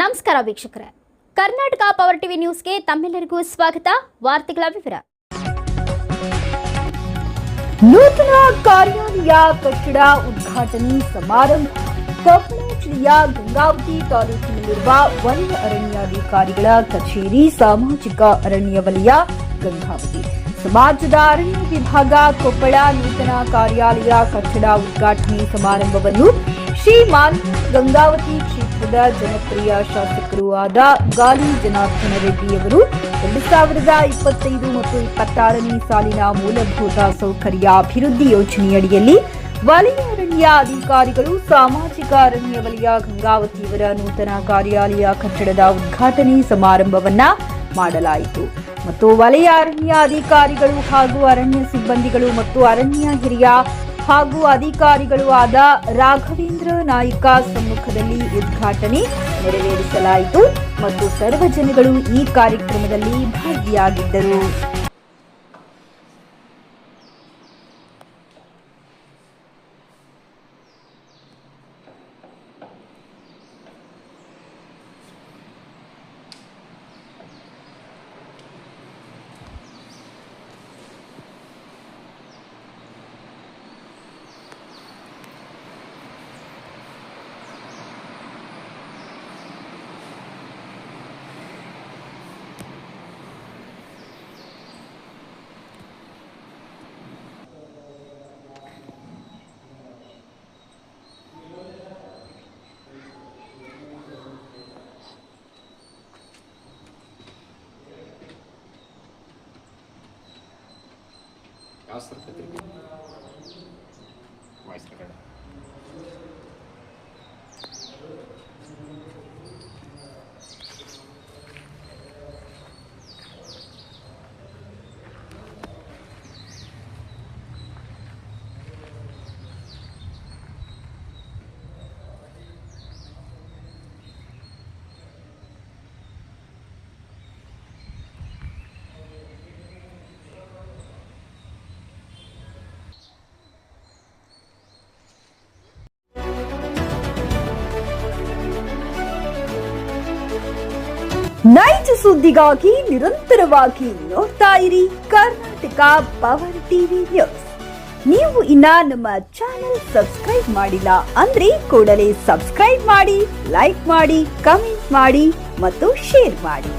ನಮಸ್ಕಾರ ವೀಕ್ಷಕರೇ, Karnataka power TV ನ್ಯೂಸ್ಗೆ ತಮ್ಮೆಲ್ಲರಿಗೂ ಸ್ವಾಗತ. ವಾರ್ತೆಗಳ ವಿವರ. ನೂತನ ಕಾರ್ಯಾಲಯ ಕಟ್ಟಡ ಉದ್ಘಾಟನೆ ಸಮಾರಂಭ. ಕೊಪ್ಪಳ ಜಿಲ್ಲೆಯ ಗಂಗಾವತಿ ತಾಲೂಕಿನಲ್ಲಿರುವ ವಲಯ ಅರಣ್ಯಾಧಿಕಾರಿಗಳ ಕಚೇರಿ, ಸಾಮಾಜಿಕ ಅರಣ್ಯ ವಲಯ ಗಂಗಾವತಿ ಸಮಾಜದ ಅರಣ್ಯ ವಿಭಾಗ ಕೊಪ್ಪಳ ನೂತನ ಕಾರ್ಯಾಲಯ ಕಟ್ಟಡ ಉದ್ಘಾಟನೆ ಸಮಾರಂಭವನ್ನು ಶ್ರೀಮಾನ್ ಗಂಗಾವತಿ ಕ್ಷೇತ್ರದ ಜನಪ್ರಿಯ ಶಾಸಕರೂ ಆದ ಗಾಲಿ ಜನಾರ್ದನ ರೆಡ್ಡಿಯವರು 2025 ಮತ್ತು 26ನೇ ಸಾಲಿನ ಮೂಲಭೂತ ಸೌಕರ್ಯ ಅಭಿವೃದ್ಧಿ ಯೋಜನೆಯಡಿಯಲ್ಲಿ ವಲಯ ಅರಣ್ಯ ಅಧಿಕಾರಿಗಳು ಸಾಮಾಜಿಕ ಅರಣ್ಯ ವಲಯ ಗಂಗಾವತಿಯವರ ನೂತನ ಕಾರ್ಯಾಲಯ ಕಟ್ಟಡದ ಉದ್ಘಾಟನೆ ಸಮಾರಂಭವನ್ನ ಮಾಡಲಾಯಿತು ಮತ್ತು ವಲಯ ಅರಣ್ಯ ಅಧಿಕಾರಿಗಳು ಹಾಗೂ ಅರಣ್ಯ ಸಿಬ್ಬಂದಿಗಳು ಮತ್ತು ಅರಣ್ಯ ಹಿರಿಯ ಹಾಗೂ ಅಧಿಕಾರಿಗಳು ಆದ ರಾಘವೇಂದ್ರ ನಾಯ್ಕ ಸಮ್ಮುಖದಲ್ಲಿ ಉದ್ಘಾಟನೆ ನೆರವೇರಿಸಲಾಯಿತು ಮತ್ತು ಸರ್ವಜನಗಳು ಈ ಕಾರ್ಯಕ್ರಮದಲ್ಲಿ ಭಾಗಿಯಾಗಿದ್ದರು. Voice record. ನೈಜ ಸುದ್ದಿಗಾಗಿ ನಿರಂತರವಾಗಿ ನೋಡ್ತಾ ಇರಿ ಕರ್ನಾಟಕ ಪವರ್ ಟಿವಿ ನ್ಯೂಸ್. ನೀವು ಇನ್ನ ನಮ್ಮ ಚಾನೆಲ್ ಸಬ್ಸ್ಕ್ರೈಬ್ ಮಾಡಿಲ್ಲ ಅಂದ್ರೆ ಕೂಡಲೇ ಸಬ್ಸ್ಕ್ರೈಬ್ ಮಾಡಿ, ಲೈಕ್ ಮಾಡಿ, ಕಮೆಂಟ್ ಮಾಡಿ ಮತ್ತು ಶೇರ್ ಮಾಡಿ.